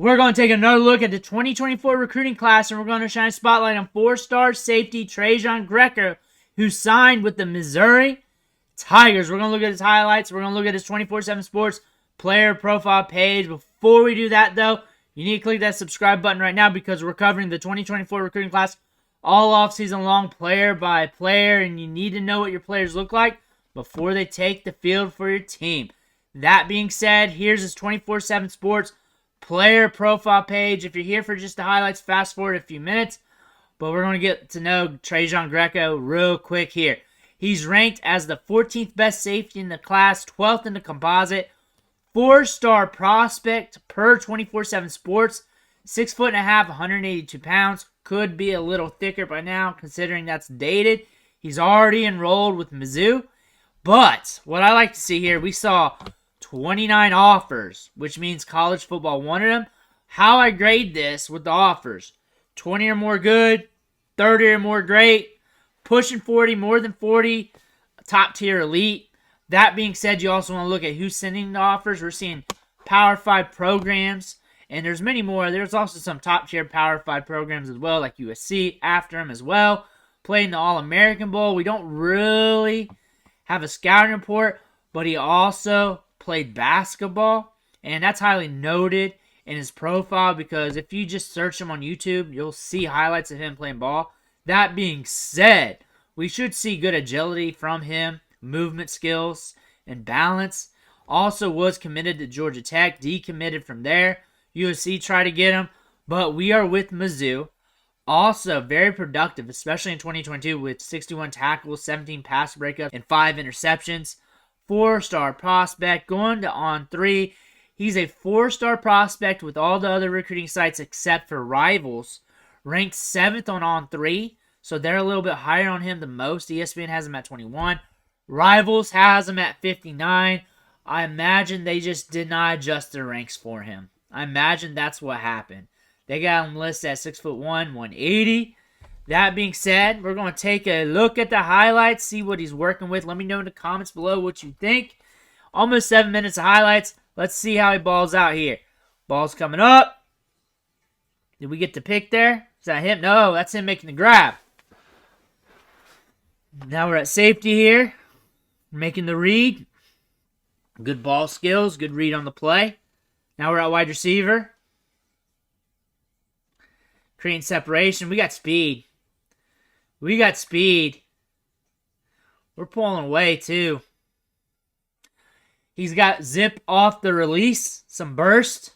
We're going to take another look at the 2024 recruiting class, and we're going to shine a spotlight on 4-star safety Trajen Greco, who signed with the Missouri Tigers. We're going to look at his highlights. We're going to look at his 24/7 Sports player profile page. Before we do that, though, you need to click that subscribe button right now because we're covering the 2024 recruiting class all off-season long, player by player, and you need to know what your players look like before they take the field for your team. That being said, here's his 24/7 Sports player profile page. If you're here for just the highlights, fast forward a few minutes. But we're going to get to know Trajen Greco real quick here. He's ranked as the 14th best safety in the class, 12th in the composite, 4-star prospect per 24/7 Sports, 6'1.5", 182 pounds. Could be a little thicker by now, considering that's dated. He's already enrolled with Mizzou. But what I like to see here, we saw 29 offers, which means college football wanted him. How I grade this with the offers: 20 or more good, 30 or more great, pushing 40, more than 40, top tier elite. That being said, you also want to look at who's sending the offers. We're seeing Power 5 programs, and there's many more. There's also some top tier Power 5 programs as well, like USC after him as well. Played in the All-American Bowl. We don't really have a scouting report, but he also played basketball, and that's highly noted in his profile because if you just search him on YouTube, you'll see highlights of him playing ball. That being said, we should see good agility from him, movement skills, and balance. Also was committed to Georgia Tech, decommitted from there. USC tried to get him, but we are with Mizzou. Also very productive, especially in 2022 with 61 tackles, 17 pass breakups, and 5 interceptions. 4-star prospect, going to On3. He's a 4-star prospect with all the other recruiting sites except for Rivals. Ranked 7th on On3, so they're a little bit higher on him than most. ESPN has him at 21. Rivals has him at 59. I imagine they just did not adjust their ranks for him. I imagine that's what happened. They got him listed at 6'1", 180. That being said, we're going to take a look at the highlights, see what he's working with. Let me know in the comments below what you think. Almost 7 minutes of highlights. Let's see how he balls out here. Ball's coming up. Did we get the pick there? Is that him? No, that's him making the grab. Now we're at safety here. Making the read. Good ball skills. Good read on the play. Now we're at wide receiver. Creating separation. We got speed. We got speed. We're pulling away, too. He's got zip off the release. Some burst.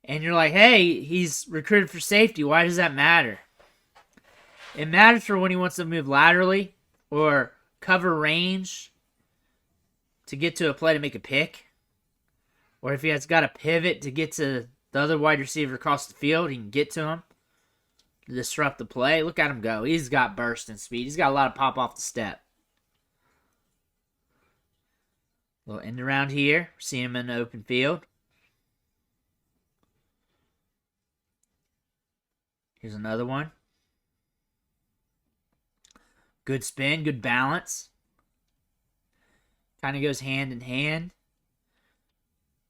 And you're like, hey, he's recruited for safety. Why does that matter? It matters for when he wants to move laterally or cover range to get to a play to make a pick. Or if he has got a pivot to get to the other wide receiver across the field, he can get to him. Disrupt the play. Look at him go. He's got burst and speed. He's got a lot of pop off the step. A little end around here. See him in the open field. Here's another one. Good spin. Good balance. Kind of goes hand in hand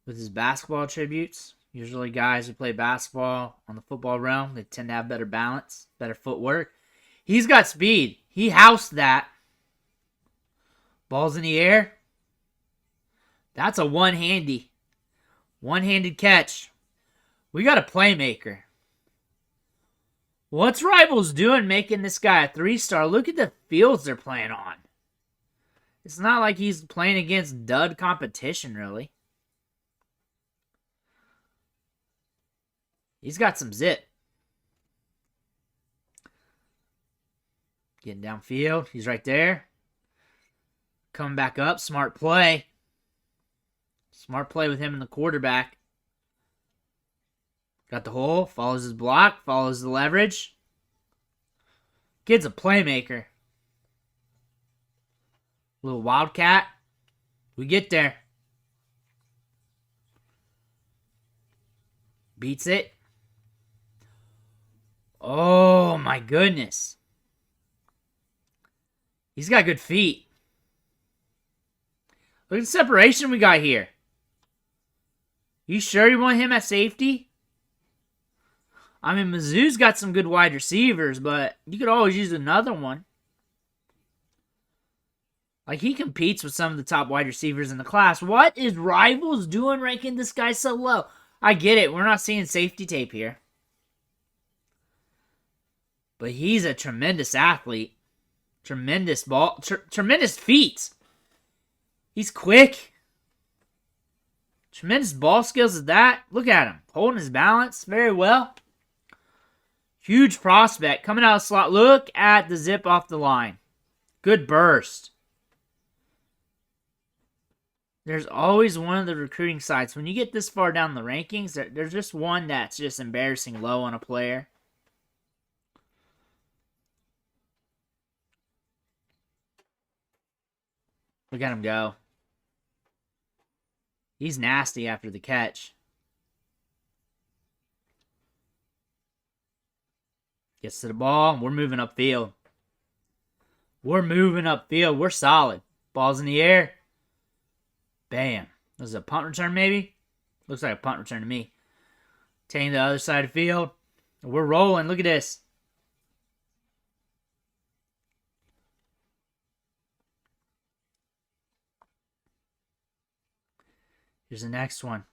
with his basketball attributes. Usually guys who play basketball on the football realm, they tend to have better balance, better footwork. He's got speed. He housed that. Ball's in the air. That's a one-handed catch. We got a playmaker. What's Rivals doing making this guy a 3-star? Look at the fields they're playing on. It's not like he's playing against dud competition, really. He's got some zip. Getting downfield. He's right there. Coming back up. Smart play. Smart play with him and the quarterback. Got the hole. Follows his block. Follows the leverage. Kid's a playmaker. Little wildcat. We get there. Beats it. Oh, my goodness. He's got good feet. Look at the separation we got here. You sure you want him at safety? I mean, Mizzou's got some good wide receivers, but you could always use another one. Like, he competes with some of the top wide receivers in the class. What is Rivals doing ranking this guy so low? I get it. We're not seeing safety tape here. But he's a tremendous athlete. Tremendous ball. Tremendous feet. He's quick. Tremendous ball skills at that. Look at him. Holding his balance very well. Huge prospect. Coming out of the slot. Look at the zip off the line. Good burst. There's always one of the recruiting sites. When you get this far down the rankings, there's just one that's just embarrassing low on a player. Look at him go. He's nasty after the catch. Gets to the ball. We're moving upfield. We're moving upfield. We're solid. Ball's in the air. Bam. This is a punt return, maybe? Looks like a punt return to me. Taking the other side of the field. We're rolling. Look at this. Here's the next one.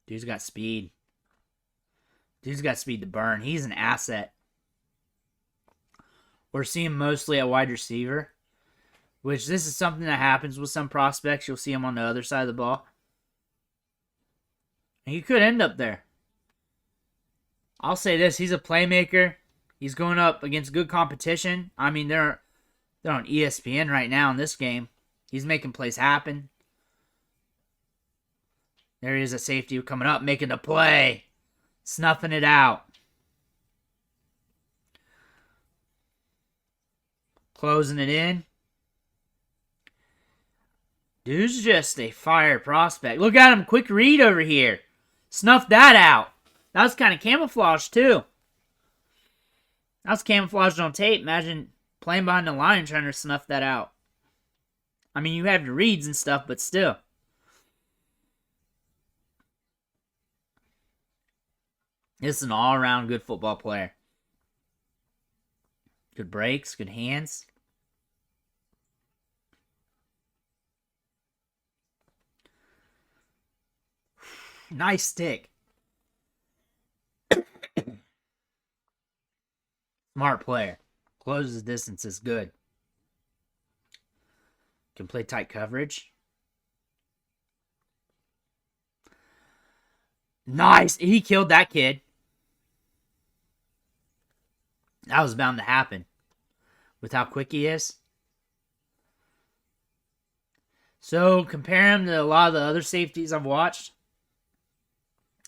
Dude's got speed. Dude's got speed to burn. He's an asset. We're seeing mostly at wide receiver. Which, this is something that happens with some prospects. You'll see him on the other side of the ball. And he could end up there. I'll say this. He's a playmaker. He's going up against good competition. I mean, they're on ESPN right now in this game. He's making plays happen. There he is, a safety coming up, making the play. Snuffing it out. Closing it in. Dude's just a fire prospect. Look at him. Quick read over here. Snuff that out. That was kind of camouflage, too. That was camouflaged on tape. Imagine playing behind the line trying to snuff that out. I mean, you have your reads and stuff, but still. This is an all-around good football player. Good breaks, good hands. Nice stick. Smart player. Closes distances good. Can play tight coverage. Nice. He killed that kid. That was bound to happen with how quick he is. So, compare him to a lot of the other safeties I've watched.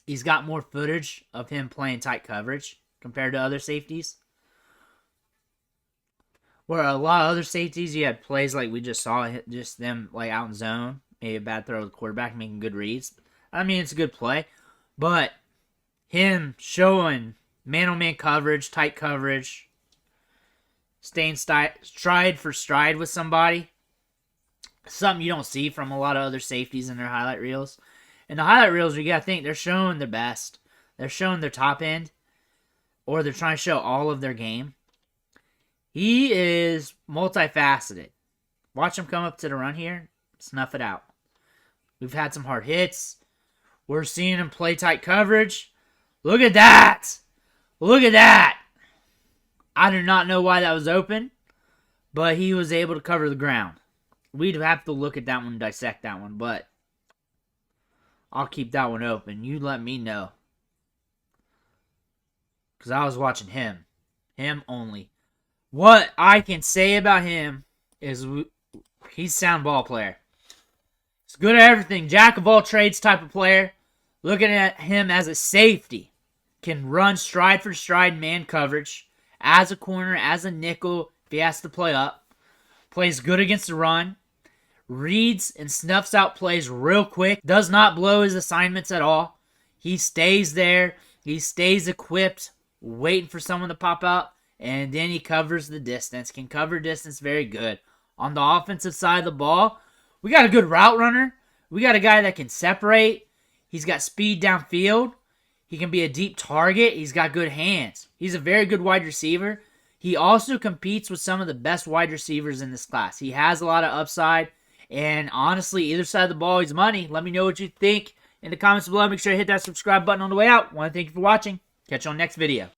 He's got more footage of him playing tight coverage compared to other safeties. Where a lot of other safeties, you had plays like we just saw, just them like out in zone. Maybe a bad throw to the quarterback, making good reads. I mean, it's a good play. But him showing man-on-man coverage, tight coverage, staying stride for stride with somebody, something you don't see from a lot of other safeties in their highlight reels. And the highlight reels, you got to think, they're showing their best. They're showing their top end. Or they're trying to show all of their game. He is multifaceted. Watch him come up to the run here. Snuff it out. We've had some hard hits. We're seeing him play tight coverage. Look at that. Look at that. I do not know why that was open. But he was able to cover the ground. We'd have to look at that one, dissect that one. But I'll keep that one open. You let me know. Because I was watching him. Him only. What I can say about him is he's a sound ball player. He's good at everything. Jack of all trades type of player. Looking at him as a safety. Can run stride for stride man coverage. As a corner, as a nickel, if he has to play up. Plays good against the run. Reads and snuffs out plays real quick. Does not blow his assignments at all. He stays there. He stays equipped. Waiting for someone to pop out. And then he covers the distance. Can cover distance very good. On the offensive side of the ball, we got a good route runner. We got a guy that can separate. He's got speed downfield. He can be a deep target. He's got good hands. He's a very good wide receiver. He also competes with some of the best wide receivers in this class. He has a lot of upside. And honestly, either side of the ball, he's money. Let me know what you think in the comments below. Make sure to hit that subscribe button on the way out. Want to thank you for watching. Catch you on the next video.